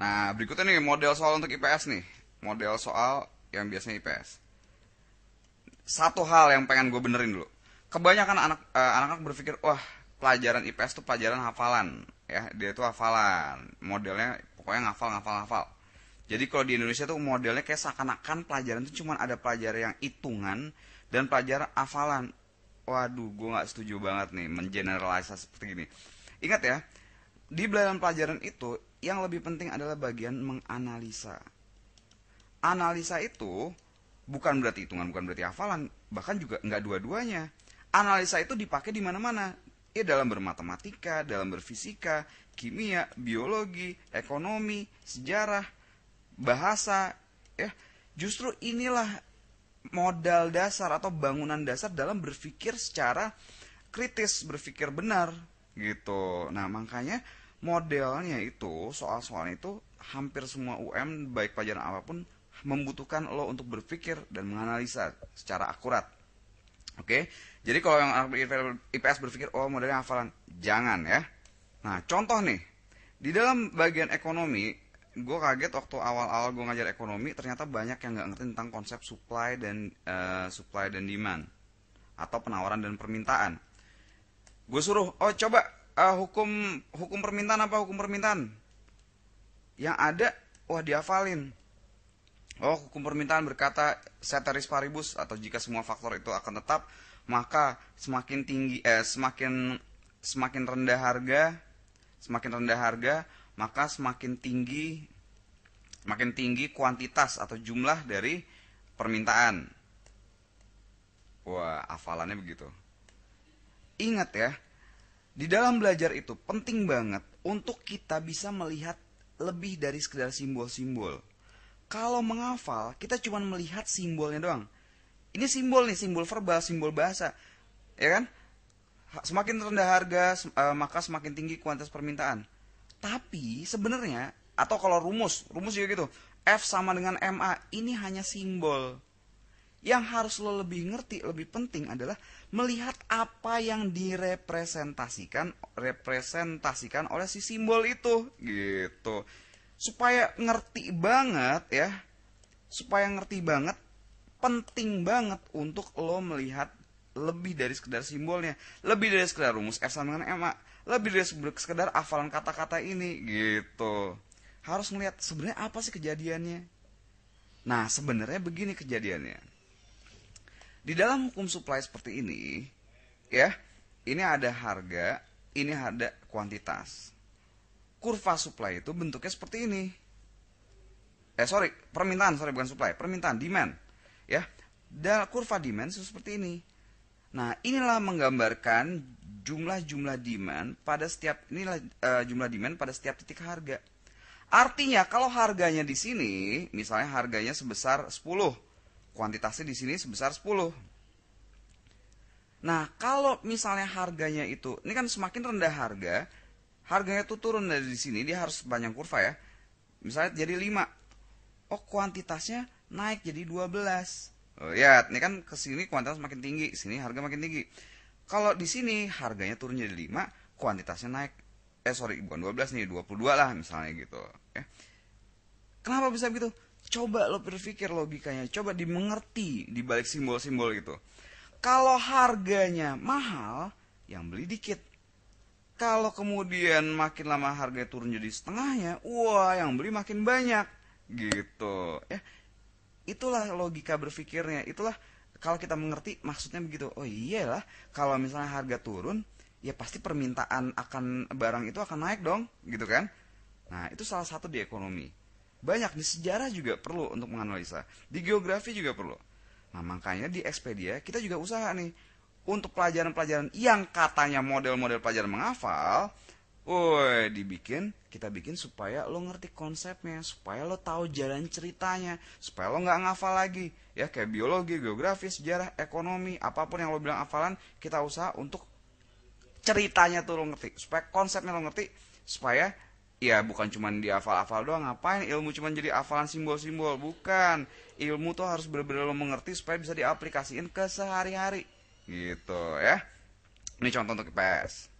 Nah, berikutnya nih model soal untuk IPS nih. Model soal yang biasanya IPS. Satu hal yang pengen gue benerin dulu. Kebanyakan anak-anak berpikir, wah, pelajaran IPS tuh pelajaran hafalan, ya. Dia tuh hafalan. Modelnya pokoknya ngafal. Jadi kalau di Indonesia tuh modelnya kayak seakan-akan pelajaran itu cuma ada pelajaran yang hitungan dan pelajaran hafalan. Waduh, gue nggak setuju banget nih mengeneralisasi seperti ini. Ingat ya, di belajar pelajaran itu yang lebih penting adalah bagian menganalisa. Analisa itu bukan berarti hitungan, bukan berarti hafalan, bahkan juga nggak dua-duanya. Analisa itu dipakai di mana-mana. Ya dalam bermatematika, dalam berfisika, kimia, biologi, ekonomi, sejarah, bahasa, ya. Justru inilah modal dasar atau bangunan dasar dalam berpikir secara kritis, berpikir benar gitu. Nah, makanya modelnya itu, soal-soalnya itu hampir semua UM baik pelajaran apapun membutuhkan lo untuk berpikir dan menganalisa secara akurat. Oke. Jadi kalau yang IPS berpikir oh modelnya hafalan, jangan ya. Nah, contoh nih. Di dalam bagian ekonomi, gue kaget waktu awal-awal gue ngajar ekonomi, ternyata banyak yang nggak ngerti tentang konsep supply dan demand atau penawaran dan permintaan. Gue suruh, oh coba hukum permintaan apa hukum permintaan? Yang ada, wah dihafalin. Oh, hukum permintaan berkata ceteris paribus atau jika semua faktor itu akan tetap, maka semakin rendah harga, maka makin tinggi kuantitas atau jumlah dari permintaan. Wah, hafalannya begitu. Ingat ya, di dalam belajar itu penting banget untuk kita bisa melihat lebih dari sekedar simbol-simbol. Kalau menghafal, kita cuma melihat simbolnya doang. Ini simbol nih, simbol verbal, simbol bahasa. Ya kan? Semakin rendah harga, maka semakin tinggi kuantitas permintaan. Tapi sebenarnya, atau kalau rumus juga gitu. F sama dengan MA, ini hanya simbol. Yang harus lo lebih ngerti, lebih penting adalah melihat apa yang representasikan oleh si simbol itu. Gitu. Supaya ngerti banget, penting banget untuk lo melihat lebih dari sekedar simbolnya, lebih dari sekedar rumus F sama dengan MA, lebih dari sekedar hafalan kata-kata ini, gitu. Harus melihat sebenarnya apa sih kejadiannya. Nah, sebenarnya begini kejadiannya. Di dalam hukum supply seperti ini, ya, ini ada harga, ini ada kuantitas. Kurva supply itu bentuknya seperti ini. Permintaan, bukan supply, permintaan, demand. Ya, kurva demand itu seperti ini. Nah, inilah menggambarkan jumlah demand pada setiap jumlah demand pada setiap titik harga. Artinya kalau harganya di sini, misalnya harganya sebesar 10, kuantitasnya di sini sebesar 10. Nah, kalau misalnya harganya itu, ini kan semakin rendah harganya tuh turun dari sini, dia harus sepanjang kurva ya. Misalnya jadi 5. Oh, kuantitasnya naik jadi 12. Oh, ya, ini kan ke sini kuantitas makin tinggi, sini harga makin tinggi. Kalau di sini harganya turun jadi 5, kuantitasnya naik. Bukan 12 nih, 22 lah misalnya gitu, ya. Kenapa bisa begitu? Coba lo berpikir logikanya, coba dimengerti di balik simbol-simbol gitu. Kalau harganya mahal, yang beli dikit. Kalau kemudian makin lama harganya turun jadi setengahnya, wah yang beli makin banyak, gitu. Ya, itulah logika berpikirnya. Itulah kalau kita mengerti maksudnya begitu. Oh iyalah, kalau misalnya harga turun, ya pasti permintaan akan barang itu akan naik dong, gitu kan? Nah, itu salah satu di ekonomi. Banyak di sejarah juga perlu untuk menganalisa. Di geografi juga perlu. Nah, makanya di Expedia kita juga usaha nih untuk pelajaran-pelajaran yang katanya model-model pelajaran menghafal, kita bikin supaya lo ngerti konsepnya, supaya lo tahu jalan ceritanya, supaya lo nggak ngafal lagi. Ya kayak biologi, geografi, sejarah, ekonomi, apapun yang lo bilang hafalan, kita usaha untuk ceritanya tuh lo ngerti, supaya konsepnya lo ngerti, supaya ya bukan cuma dihafal-hafal doang. Ngapain ilmu cuma jadi hafalan simbol-simbol? Bukan. Ilmu tuh harus benar-benar lo mengerti supaya bisa diaplikasiin ke sehari-hari. Gitu ya. Ini contoh untuk IPS.